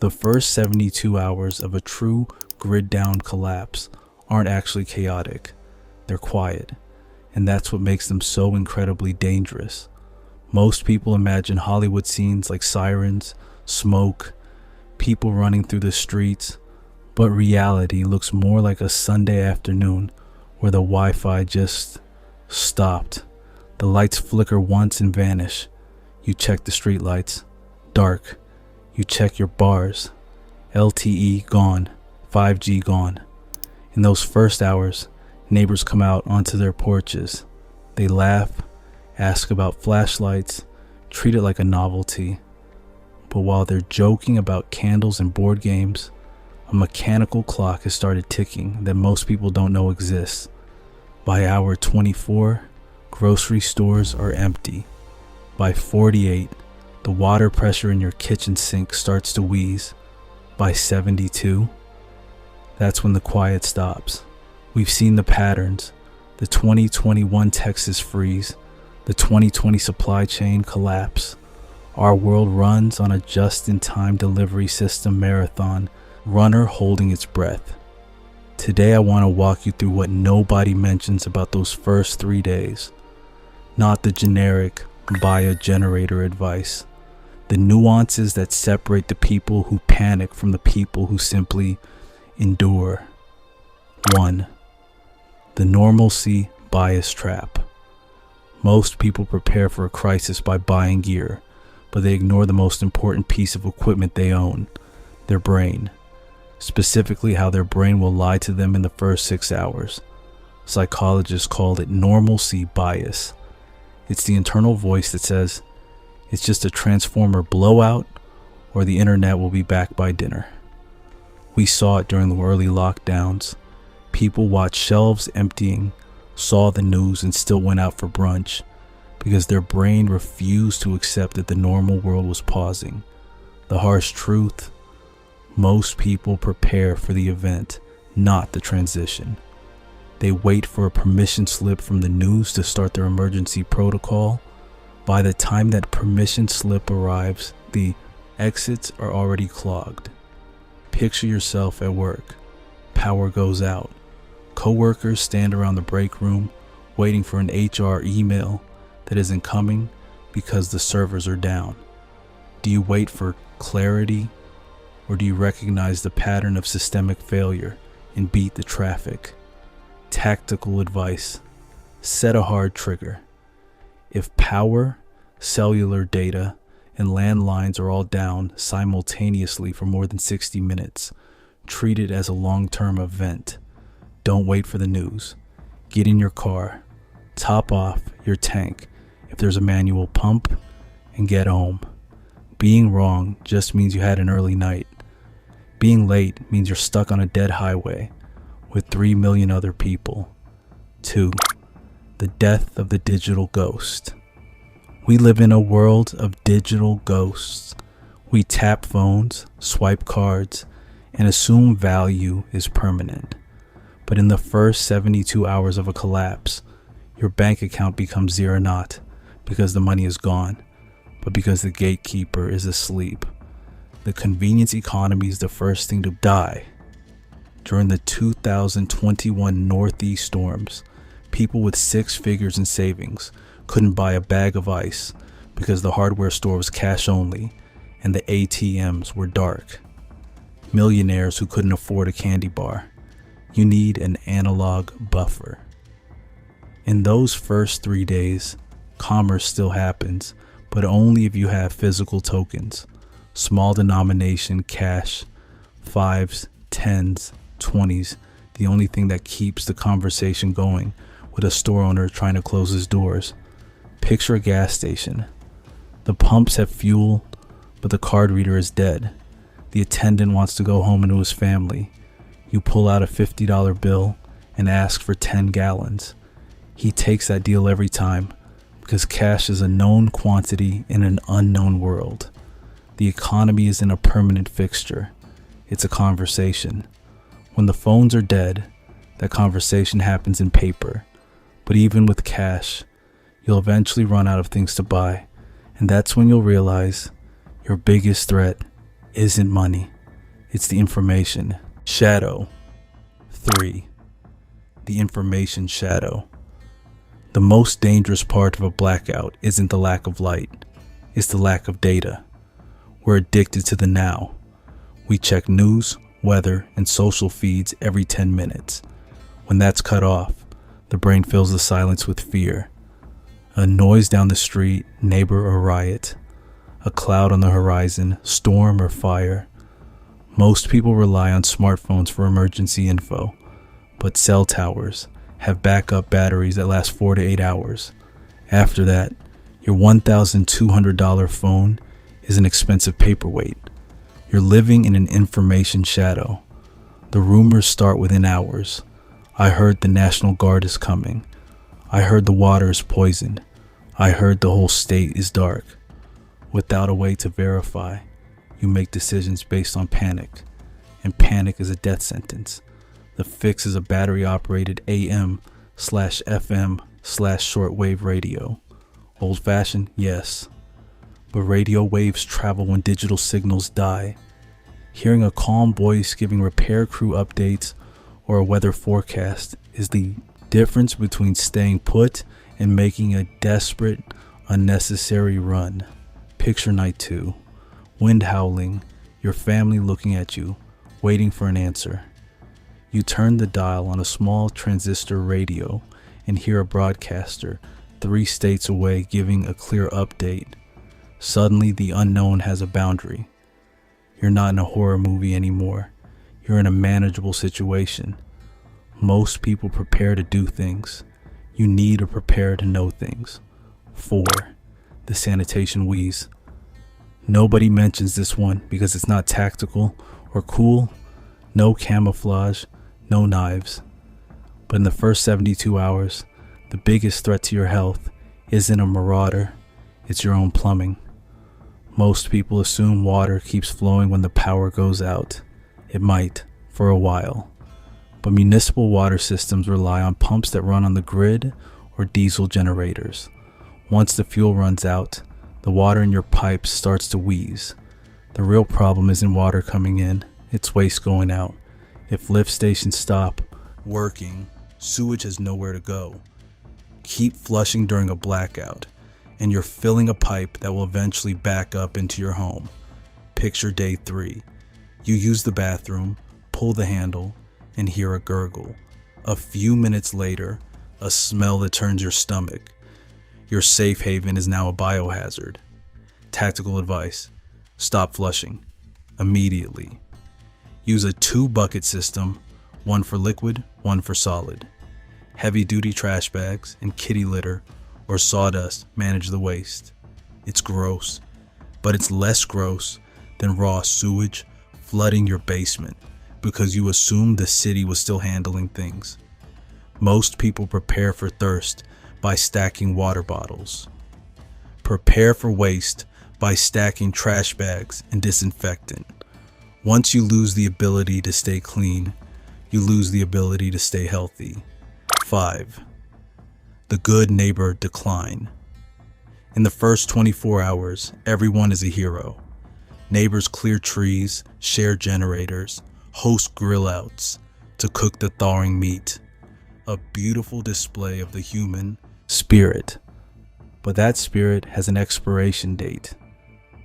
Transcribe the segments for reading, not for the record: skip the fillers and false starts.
The first 72 hours of a true grid-down collapse aren't actually chaotic. They're quiet, and that's what makes them so incredibly dangerous. Most people imagine Hollywood scenes like sirens, smoke, people running through the streets, but reality looks more like a Sunday afternoon where the Wi-Fi just stopped. The lights flicker once and vanish. You check the street lights. Dark. You check your bars. LTE gone. 5G gone. In those first hours, neighbors come out onto their porches. They laugh, ask about flashlights, treat it like a novelty. But while they're joking about candles and board games, a mechanical clock has started ticking that most people don't know exists. By hour 24, grocery stores are empty. By 48, the water pressure in your kitchen sink starts to wheeze. By 72, that's when the quiet stops. We've seen the patterns, the 2021 Texas freeze, the 2020 supply chain collapse. Our world runs on a just-in-time delivery system marathon, runner holding its breath. Today I want to walk you through what nobody mentions about those first 3 days. Not the generic buy a generator advice. The nuances that separate the people who panic from the people who simply endure. 1. The normalcy bias trap. Most people prepare for a crisis by buying gear, but they ignore the most important piece of equipment they own, their brain. Specifically how their brain will lie to them in the first 6 hours. Psychologists call it normalcy bias. It's the internal voice that says, it's just a transformer blowout, or the internet will be back by dinner. We saw it during the early lockdowns. People watched shelves emptying, saw the news, and still went out for brunch because their brain refused to accept that the normal world was pausing. The harsh truth: most people prepare for the event, not the transition. They wait for a permission slip from the news to start their emergency protocol. By the time that permission slip arrives, the exits are already clogged. Picture yourself at work. Power goes out. Coworkers stand around the break room waiting for an HR email that isn't coming because the servers are down. Do you wait for clarity, or do you recognize the pattern of systemic failure and beat the traffic? Tactical advice: set a hard trigger. If power, cellular data, and landlines are all down simultaneously for more than 60 minutes, treat it as a long-term event. Don't wait for the news. Get in your car, top off your tank if there's a manual pump, and get home. Being wrong just means you had an early night. Being late means you're stuck on a dead highway with 3 million other people. 2. The death of the digital ghost. We live in a world of digital ghosts. We tap phones, swipe cards, and assume value is permanent. But in the first 72 hours of a collapse, your bank account becomes zero not because the money is gone, but because the gatekeeper is asleep. The convenience economy is the first thing to die. During the 2021 Northeast storms, people with 6 figures in savings couldn't buy a bag of ice because the hardware store was cash only and the ATMs were dark. Millionaires who couldn't afford a candy bar. You need an analog buffer. In those first 3 days, commerce still happens, but only if you have physical tokens. Small denomination cash, 5s, 10s, 20s, the only thing that keeps the conversation going with a store owner trying to close his doors. Picture a gas station. The pumps have fuel, but the card reader is dead. The attendant wants to go home and to his family. You pull out a $50 bill and ask for 10 gallons. He takes that deal every time because cash is a known quantity in an unknown world. The economy isn't a permanent fixture. It's a conversation. When the phones are dead, that conversation happens in paper. But even with cash, you'll eventually run out of things to buy. And that's when you'll realize your biggest threat isn't money. It's the information shadow. 3. The information shadow. The most dangerous part of a blackout isn't the lack of light, it's the lack of data. We're addicted to the now. We check news, weather, and social feeds every 10 minutes. When that's cut off, the brain fills the silence with fear. A noise down the street, neighbor or riot. A cloud on the horizon, storm or fire. Most people rely on smartphones for emergency info, but cell towers have backup batteries that last 4 to 8 hours. After that, your $1,200 phone is an expensive paperweight. You're living in an information shadow. The rumors start within hours. I heard the National Guard is coming. I heard the water is poisoned. I heard the whole state is dark. Without a way to verify, you make decisions based on panic, and panic is a death sentence. The fix is a battery-operated AM/FM/shortwave radio. Old-fashioned, yes, but radio waves travel when digital signals die. Hearing a calm voice giving repair crew updates or a weather forecast is the difference between staying put and making a desperate, unnecessary run. Picture night 2. Wind howling, your family looking at you, waiting for an answer. You turn the dial on a small transistor radio and hear a broadcaster 3 states away giving a clear update. Suddenly, the unknown has a boundary. You're not in a horror movie anymore. You're in a manageable situation. Most people prepare to do things. You need to prepare to know things. 4. The Sanitation Wheeze. Nobody mentions this one because it's not tactical or cool. No camouflage, no knives. But in the first 72 hours, the biggest threat to your health isn't a marauder, it's your own plumbing. Most people assume water keeps flowing when the power goes out. It might, for a while. But municipal water systems rely on pumps that run on the grid or diesel generators. Once the fuel runs out, the water in your pipes starts to wheeze. The real problem isn't water coming in, it's waste going out. If lift stations stop working, sewage has nowhere to go. Keep flushing during a blackout, and you're filling a pipe that will eventually back up into your home. Picture day 3. You use the bathroom, pull the handle, and hear a gurgle. A few minutes later, a smell that turns your stomach. Your safe haven is now a biohazard. Tactical advice: stop flushing immediately. Use a 2-bucket system, one for liquid, one for solid. Heavy-duty trash bags and kitty litter or sawdust manage the waste. It's gross, but it's less gross than raw sewage flooding your basement because you assumed the city was still handling things. Most people prepare for thirst by stacking water bottles. Prepare for waste by stacking trash bags and disinfectant. Once you lose the ability to stay clean, you lose the ability to stay healthy. 5. The good neighbor decline. In the first 24 hours, everyone is a hero. Neighbors clear trees, share generators, host grill outs to cook the thawing meat. A beautiful display of the human spirit. But that spirit has an expiration date,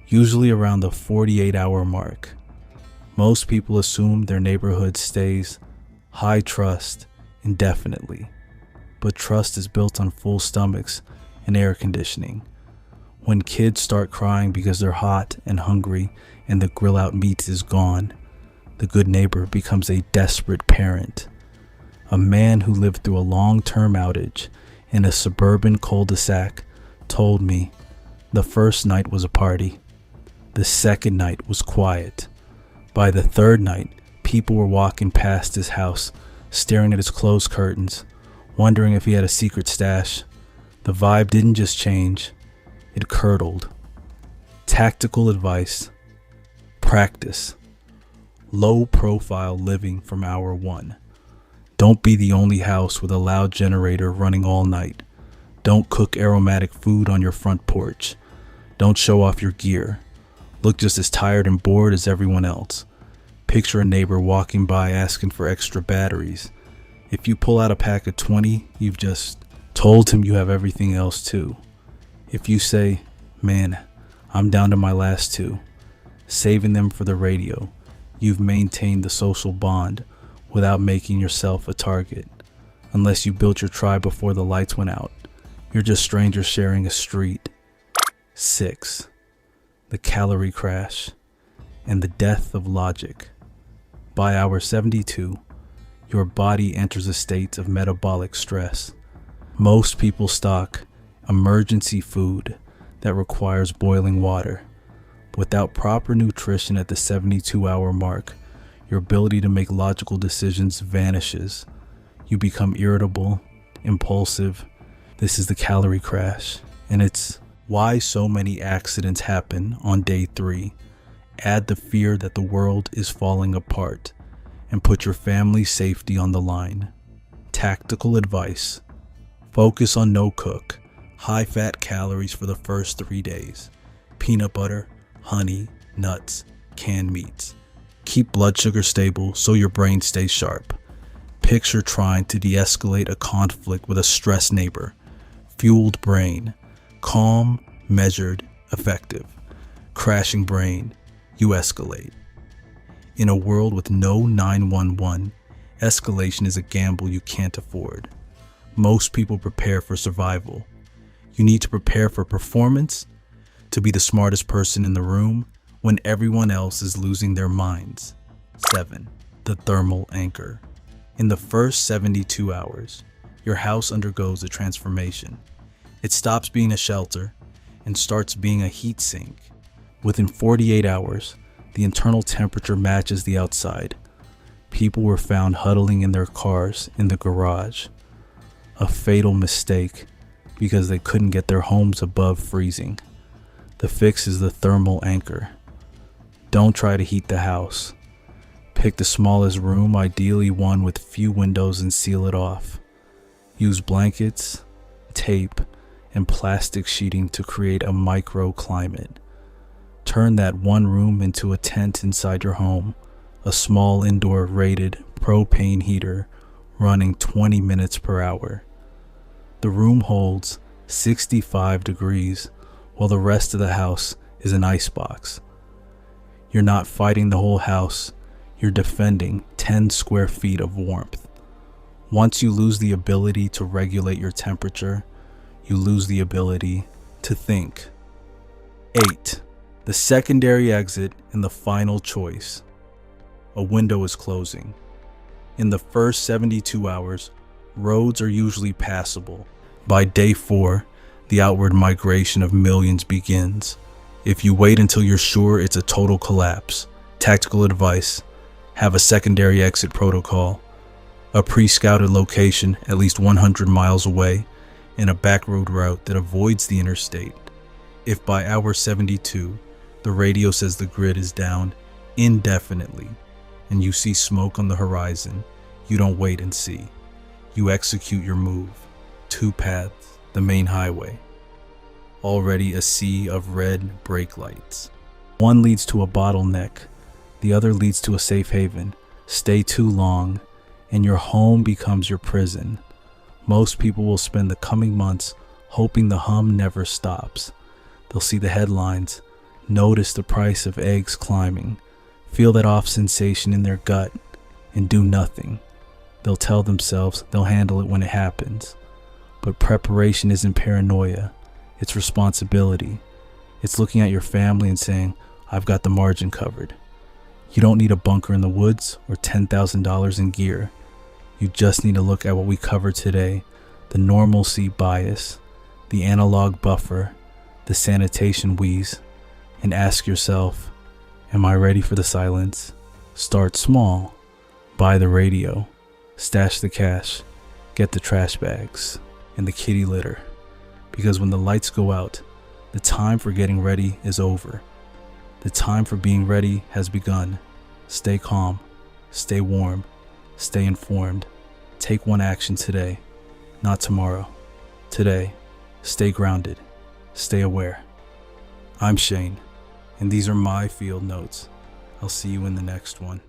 usually around the 48-hour mark. Most people assume their neighborhood stays high trust indefinitely, but trust is built on full stomachs and air conditioning. When kids start crying because they're hot and hungry and the grill out meat is gone, the good neighbor becomes a desperate parent. A man who lived through a long-term outage in a suburban cul-de-sac told me the first night was a party. The second night was quiet. By the third night, people were walking past his house, staring at his closed curtains, wondering if he had a secret stash. The vibe didn't just change, it curdled. Tactical advice: practice. Low profile living from hour 1. Don't be the only house with a loud generator running all night. Don't cook aromatic food on your front porch. Don't show off your gear. Look just as tired and bored as everyone else. Picture a neighbor walking by asking for extra batteries. If you pull out a pack of 20, you've just told him you have everything else too. If you say, "Man, I'm down to my last two," saving them for the radio, you've maintained the social bond without making yourself a target. Unless you built your tribe before the lights went out, you're just strangers sharing a street. 6. The Calorie Crash and the death of logic. By hour 72, your body enters a state of metabolic stress. Most people stock emergency food that requires boiling water. Without proper nutrition at the 72-hour mark, your ability to make logical decisions vanishes. You become irritable, impulsive. This is the calorie crash, and it's why so many accidents happen on day 3. Add the fear that the world is falling apart, and put your family's safety on the line. Tactical advice: focus on no cook, high-fat calories for the first 3 days. Peanut butter, honey, nuts, canned meats. Keep blood sugar stable so your brain stays sharp. Picture trying to de-escalate a conflict with a stressed neighbor. Fueled brain, calm, measured, effective. Crashing brain, you escalate. In a world with no 911, escalation is a gamble you can't afford. Most people prepare for survival. You need to prepare for performance, to be the smartest person in the room when everyone else is losing their minds. 7. The thermal anchor. In the first 72 hours, your house undergoes a transformation. It stops being a shelter and starts being a heat sink. Within 48 hours, the internal temperature matches the outside. People were found huddling in their cars in the garage. A fatal mistake because they couldn't get their homes above freezing. The fix is the thermal anchor. Don't try to heat the house. Pick the smallest room, ideally one with few windows, and seal it off. Use blankets, tape, and plastic sheeting to create a microclimate. Turn that one room into a tent inside your home, a small indoor rated propane heater running 20 minutes per hour. The room holds 65 degrees while the rest of the house is an icebox. You're not fighting the whole house, you're defending 10 square feet of warmth. Once you lose the ability to regulate your temperature, you lose the ability to think. 8. The secondary exit and the final choice. A window is closing. In the first 72 hours, roads are usually passable. By day 4, the outward migration of millions begins. If you wait until you're sure it's a total collapse, tactical advice: have a secondary exit protocol, a pre-scouted location at least 100 miles away, and a backroad route that avoids the interstate. If by hour 72, the radio says the grid is down indefinitely, and you see smoke on the horizon, you don't wait and see. You execute your move. 2 paths, the main highway. Already a sea of red brake lights. One leads to a bottleneck, the other leads to a safe haven. Stay too long, and your home becomes your prison. Most people will spend the coming months hoping the hum never stops. They'll see the headlines, notice the price of eggs climbing, feel that off sensation in their gut, and do nothing. They'll tell themselves they'll handle it when it happens. But preparation isn't paranoia, it's responsibility. It's looking at your family and saying, "I've got the margin covered." You don't need a bunker in the woods or $10,000 in gear. You just need to look at what we covered today: the normalcy bias, the analog buffer, the sanitation wheeze, and ask yourself, am I ready for the silence? Start small. Buy the radio. Stash the cash. Get the trash bags and the kitty litter. Because when the lights go out, the time for getting ready is over. The time for being ready has begun. Stay calm. Stay warm. Stay informed. Take one action today, not tomorrow. Today, stay grounded. Stay aware. I'm Shane, and these are my field notes. I'll see you in the next one.